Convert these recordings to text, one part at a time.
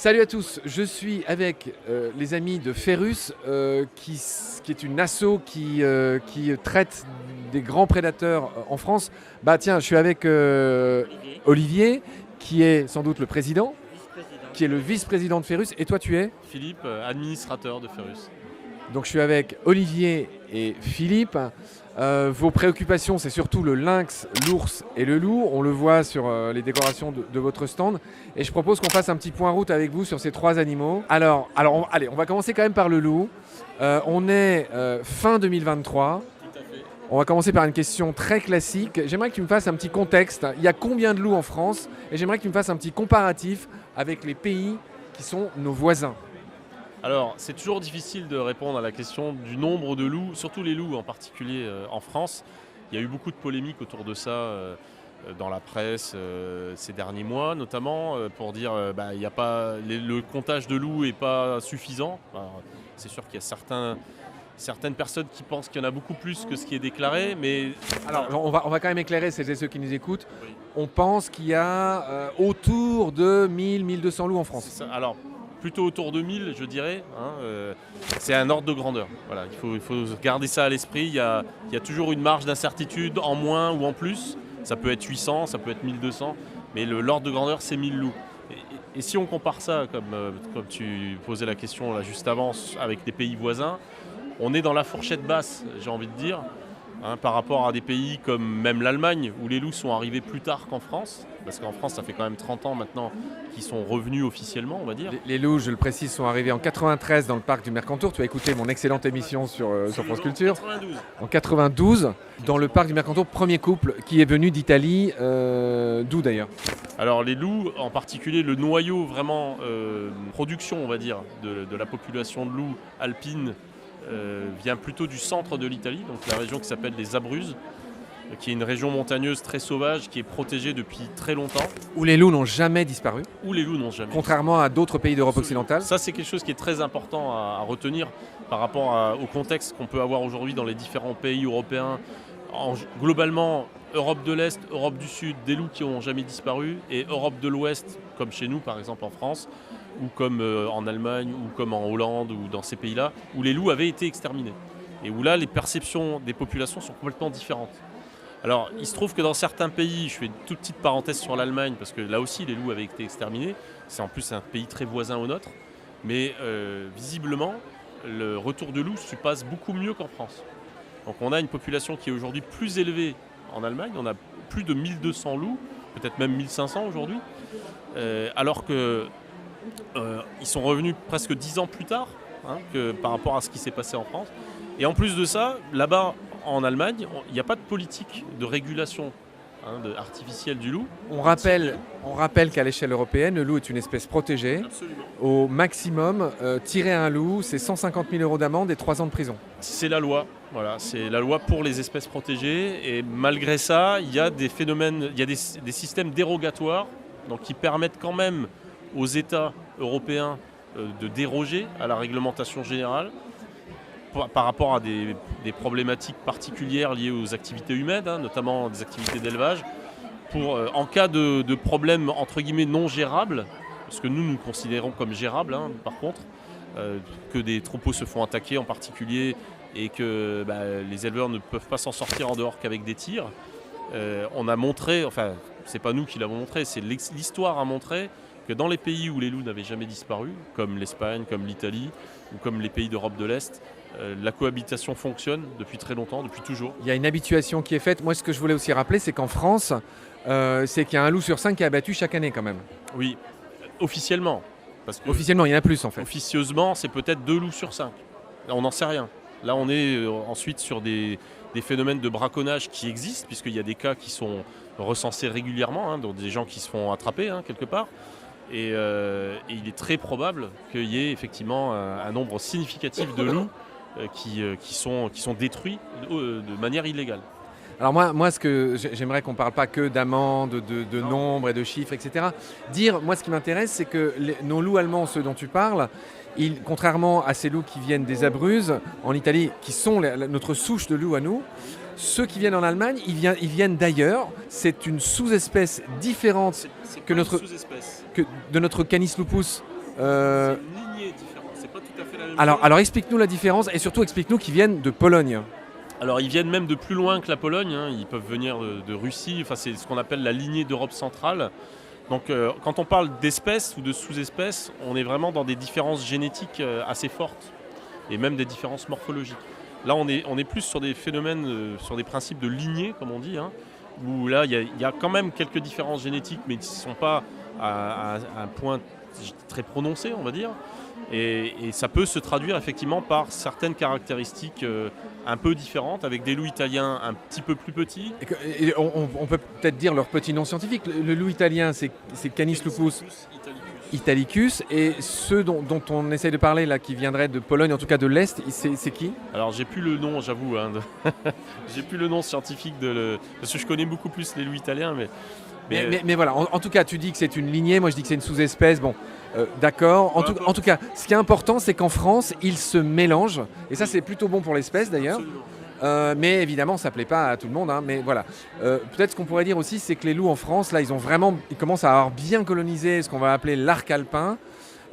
Salut à tous, je suis avec les amis de Ferrus, qui est une asso qui traite des grands prédateurs en France. Bah tiens, je suis avec Olivier, qui est sans doute le président, qui est le vice-président de Ferrus, et toi tu es? Philippe, administrateur de Ferrus. Donc je suis avec Olivier et Philippe. Vos préoccupations, c'est surtout le lynx, l'ours et le loup. On le voit sur les décorations de votre stand. Et je propose qu'on fasse un petit point route avec vous sur ces trois animaux. Allez, on va commencer quand même par le loup. On est fin 2023. Tout à fait. On va commencer par une question très classique. J'aimerais que tu me fasses un petit contexte. Il y a combien de loups en France? Et j'aimerais que tu me fasses un petit comparatif avec les pays qui sont nos voisins. Alors, c'est toujours difficile de répondre à la question du nombre de loups, surtout les loups en particulier en France. Il y a eu beaucoup de polémiques autour de ça dans la presse ces derniers mois, notamment pour dire il y a pas, le comptage de loups n'est pas suffisant. Alors, c'est sûr qu'il y a certaines personnes qui pensent qu'il y en a beaucoup plus que ce qui est déclaré, mais... Alors, on va quand même éclairer celles et ceux qui nous écoutent. Oui. On pense qu'il y a autour de 1000-1200 loups en France. Alors, plutôt autour de 1000, je dirais. C'est un ordre de grandeur. Voilà, il faut garder ça à l'esprit. Il y a toujours une marge d'incertitude en moins ou en plus. Ça peut être 800, ça peut être 1200, mais l'ordre de grandeur, c'est 1000 loups. Et si on compare ça, comme tu posais la question là, juste avant, avec des pays voisins, on est dans la fourchette basse, j'ai envie de dire, par rapport à des pays comme même l'Allemagne, où les loups sont arrivés plus tard qu'en France. Parce qu'en France, ça fait quand même 30 ans maintenant qu'ils sont revenus officiellement, on va dire. Les loups, je le précise, sont arrivés en 93 dans le parc du Mercantour. Tu as écouté mon excellente émission sur France Culture. 92. En 92, dans le parc du Mercantour, premier couple qui est venu d'Italie, d'où d'ailleurs? Alors les loups, en particulier le noyau vraiment production, on va dire, de la population de loups alpines vient plutôt du centre de l'Italie, donc la région qui s'appelle les Abruzzes, qui est une région montagneuse très sauvage, qui est protégée depuis très longtemps. Où les loups n'ont jamais disparu, Où les loups n'ont jamais. contrairement à d'autres pays d'Europe occidentale. Ça, c'est quelque chose qui est très important à retenir par rapport au contexte qu'on peut avoir aujourd'hui dans les différents pays européens. Globalement, Europe de l'Est, Europe du Sud, des loups qui n'ont jamais disparu, et Europe de l'Ouest, comme chez nous par exemple en France, ou comme en Allemagne, ou comme en Hollande, ou dans ces pays-là, où les loups avaient été exterminés. Et où là, les perceptions des populations sont complètement différentes. Alors, il se trouve que dans certains pays, je fais une toute petite parenthèse sur l'Allemagne, parce que là aussi, les loups avaient été exterminés. C'est en plus un pays très voisin au nôtre. Mais visiblement, le retour de loups se passe beaucoup mieux qu'en France. Donc on a une population qui est aujourd'hui plus élevée en Allemagne. On a plus de 1200 loups, peut-être même 1500 aujourd'hui. Alors qu'ils sont revenus presque 10 ans plus tard que par rapport à ce qui s'est passé en France. Et en plus de ça, là-bas, en Allemagne, il n'y a pas de politique de régulation artificielle du loup. On rappelle qu'à l'échelle européenne, le loup est une espèce protégée. Absolument. Au maximum, tirer un loup, c'est 150 000 € d'amende et 3 ans de prison. C'est la loi. Voilà, c'est la loi pour les espèces protégées. Et malgré ça, il y a des phénomènes, il y a des systèmes dérogatoires donc, qui permettent quand même aux États européens de déroger à la réglementation générale par rapport à des problématiques particulières liées aux activités humaines, notamment des activités d'élevage, en cas de problèmes entre guillemets non gérables, parce que nous considérons comme gérables par contre, que des troupeaux se font attaquer en particulier et que les éleveurs ne peuvent pas s'en sortir en dehors qu'avec des tirs. On a montré, enfin c'est pas nous qui l'avons montré, c'est l'histoire a montré que dans les pays où les loups n'avaient jamais disparu, comme l'Espagne, comme l'Italie ou comme les pays d'Europe de l'Est, la cohabitation fonctionne depuis très longtemps, depuis toujours. Il y a une habituation qui est faite. Moi, ce que je voulais aussi rappeler, c'est qu'en France, c'est qu'il y a un loup sur 5 qui est abattu chaque année quand même. Oui, officiellement. Parce que Officiellement, il y en a plus en fait. officieusement, c'est peut-être 2 loups sur 5. On n'en sait rien. Là, on est ensuite sur des phénomènes de braconnage qui existent, puisqu'il y a des cas qui sont recensés régulièrement, donc des gens qui se font attraper quelque part. Et il est très probable qu'il y ait effectivement un nombre significatif de loups qui sont détruits de manière illégale. Alors moi ce que j'aimerais qu'on ne parle pas que d'amendes, de nombres et de chiffres, etc. Moi ce qui m'intéresse, c'est que nos loups allemands, ceux dont tu parles, contrairement à ces loups qui viennent des Abruzzes en Italie, qui sont notre souche de loups à nous, ceux qui viennent en Allemagne, ils viennent d'ailleurs. C'est une sous-espèce différente C'est que pas une notre, sous-espèce. de notre Canis lupus Euh, C'est une lignée différente, c'est pas tout à fait la même alors, chose. alors explique-nous la différence et surtout explique-nous qu'ils viennent de Pologne. Alors ils viennent même de plus loin que la Pologne, hein. Ils peuvent venir de Russie, enfin, c'est ce qu'on appelle la lignée d'Europe centrale. Donc quand on parle d'espèces ou de sous-espèces, on est vraiment dans des différences génétiques assez fortes et même des différences morphologiques. Là on est plus sur des phénomènes, sur des principes de lignée comme on dit, hein, où là il y a quand même quelques différences génétiques mais qui ne sont pas à un point très prononcé on va dire. Et ça peut se traduire effectivement par certaines caractéristiques un peu différentes, avec des loups italiens un petit peu plus petits. Et on peut peut-être dire leur petit nom scientifique. Le loup italien, c'est Canis lupus italicus. Et ceux dont on essaye de parler, là, qui viendraient de Pologne, en tout cas de l'Est, c'est qui? Alors j'ai plus le nom, j'avoue, hein, j'ai plus le nom scientifique parce que je connais beaucoup plus les loups italiens, mais voilà, en tout cas, tu dis que c'est une lignée, moi je dis que c'est une sous-espèce. Bon, d'accord. En tout cas, ce qui est important, c'est qu'en France, ils se mélangent. Et ça, c'est plutôt bon pour l'espèce d'ailleurs. Mais évidemment, ça ne plaît pas à tout le monde. Hein, mais voilà. Peut-être ce qu'on pourrait dire aussi, c'est que les loups en France, là, ils commencent à avoir bien colonisé ce qu'on va appeler l'arc alpin.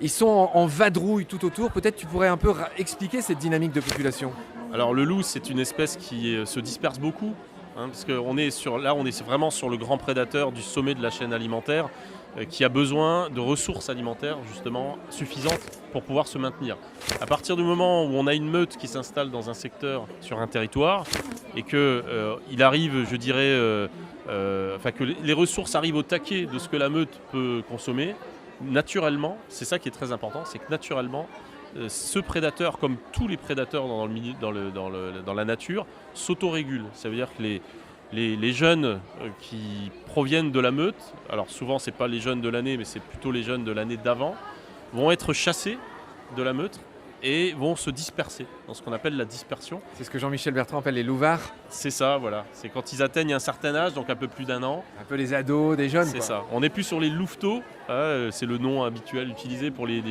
Ils sont en vadrouille tout autour. Peut-être tu pourrais un peu expliquer cette dynamique de population. Alors le loup, c'est une espèce qui se disperse beaucoup. Parce qu'on est vraiment sur le grand prédateur du sommet de la chaîne alimentaire qui a besoin de ressources alimentaires justement suffisantes pour pouvoir se maintenir. À partir du moment où on a une meute qui s'installe dans un secteur, sur un territoire, et qu'il arrive, je dirais, que les ressources arrivent au taquet de ce que la meute peut consommer, naturellement, c'est ça qui est très important, c'est que naturellement, ce prédateur, comme tous les prédateurs dans la nature, s'autorégule. Ça veut dire que les jeunes qui proviennent de la meute, alors souvent c'est pas les jeunes de l'année, mais c'est plutôt les jeunes de l'année d'avant, vont être chassés de la meute et vont se disperser dans ce qu'on appelle la dispersion. C'est ce que Jean-Michel Bertrand appelle les louvards. C'est ça, voilà. C'est quand ils atteignent un certain âge, donc un peu plus d'1 an. Un peu les ados, des jeunes. C'est quoi. ça. On n'est plus sur les louveteaux, c'est le nom habituel utilisé pour les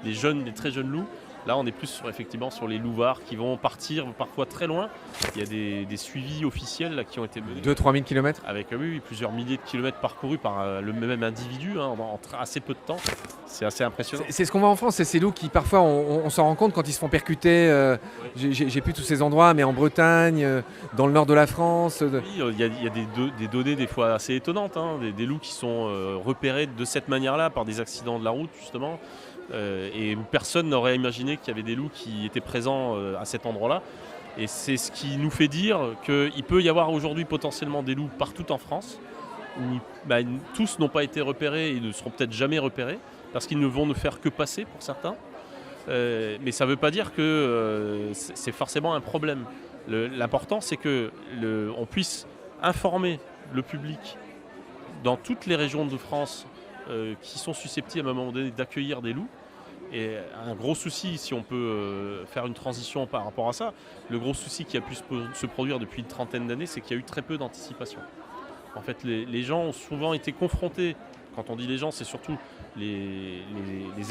jeunes, les très jeunes loups. Là, on est plus effectivement sur les louvards qui vont partir parfois très loin. Il y a des suivis officiels là, qui ont été menés. 2-3 000 km Avec plusieurs milliers de kilomètres parcourus par le même individu en assez peu de temps. C'est assez impressionnant. C'est ce qu'on voit en France, c'est ces loups qui parfois, on s'en rend compte quand ils se font percuter. J'ai plus tous ces endroits, mais en Bretagne, dans le nord de la France. Oui, il y a des données des fois assez étonnantes, hein, des loups qui sont repérés de cette manière-là par des accidents de la route justement. Et où personne n'aurait imaginé qu'il y avait des loups qui étaient présents à cet endroit-là. Et c'est ce qui nous fait dire qu'il peut y avoir aujourd'hui potentiellement des loups partout en France, où tous n'ont pas été repérés et ne seront peut-être jamais repérés, parce qu'ils ne vont ne faire que passer pour certains. Mais ça ne veut pas dire que c'est forcément un problème. L'important, c'est qu'on puisse informer le public dans toutes les régions de France qui sont susceptibles à un moment donné d'accueillir des loups. Et un gros souci, si on peut faire une transition par rapport à ça, le gros souci qui a pu se produire depuis une trentaine d'années, c'est qu'il y a eu très peu d'anticipation. En fait, les gens ont souvent été confrontés, quand on dit les gens, c'est surtout les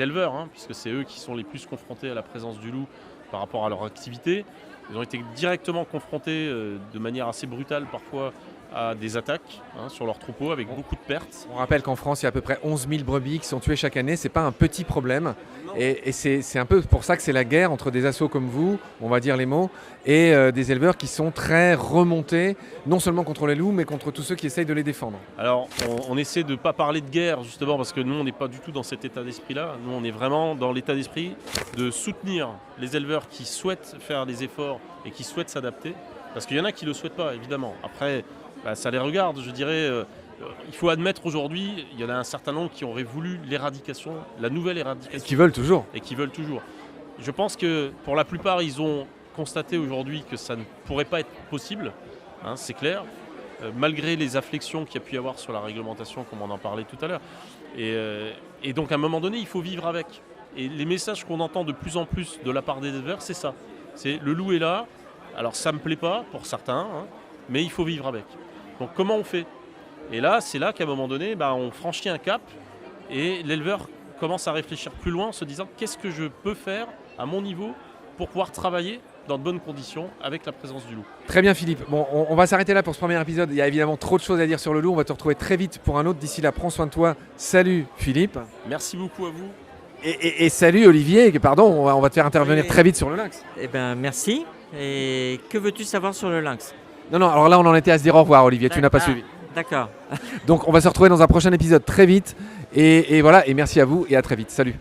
éleveurs, hein, puisque c'est eux qui sont les plus confrontés à la présence du loup par rapport à leur activité. Ils ont été directement confrontés de manière assez brutale parfois à des attaques sur leurs troupeaux avec beaucoup de pertes. On rappelle qu'en France, il y a à peu près 11 000 brebis qui sont tuées chaque année. C'est pas un petit problème. Et c'est un peu pour ça que c'est la guerre entre des assos comme vous, on va dire les mots, et des éleveurs qui sont très remontés, non seulement contre les loups, mais contre tous ceux qui essayent de les défendre. Alors, on essaie de ne pas parler de guerre, justement, parce que nous, on n'est pas du tout dans cet état d'esprit-là. Nous, on est vraiment dans l'état d'esprit de soutenir les éleveurs qui souhaitent faire des efforts et qui souhaitent s'adapter. Parce qu'il y en a qui ne le souhaitent pas, évidemment. Après, ça les regarde, je dirais. Il faut admettre aujourd'hui, il y en a un certain nombre qui auraient voulu l'éradication, la nouvelle éradication. Et qui veulent toujours. Et qui veulent toujours. Je pense que pour la plupart, ils ont constaté aujourd'hui que ça ne pourrait pas être possible, c'est clair, malgré les afflexions qu'il y a pu y avoir sur la réglementation, comme on en parlait tout à l'heure. Et donc à un moment donné, il faut vivre avec. Et les messages qu'on entend de plus en plus de la part des éleveurs, c'est ça. C'est le loup est là, alors ça ne me plaît pas pour certains, mais il faut vivre avec. Donc comment on fait ? Et là, c'est là qu'à un moment donné, on franchit un cap et l'éleveur commence à réfléchir plus loin en se disant qu'est-ce que je peux faire à mon niveau pour pouvoir travailler dans de bonnes conditions avec la présence du loup. Très bien Philippe, bon, on va s'arrêter là pour ce premier épisode. Il y a évidemment trop de choses à dire sur le loup, on va te retrouver très vite pour un autre. D'ici là, prends soin de toi. Salut Philippe. Merci beaucoup à vous. Et salut Olivier, pardon, on va te faire intervenir Oui. très vite sur le lynx. Eh bien, merci. Et que veux-tu savoir sur le lynx? Non, alors là on en était à se dire au revoir Olivier, tu n'as pas suivi. D'accord. Donc on va se retrouver dans un prochain épisode très vite. Et voilà, et merci à vous et à très vite. Salut.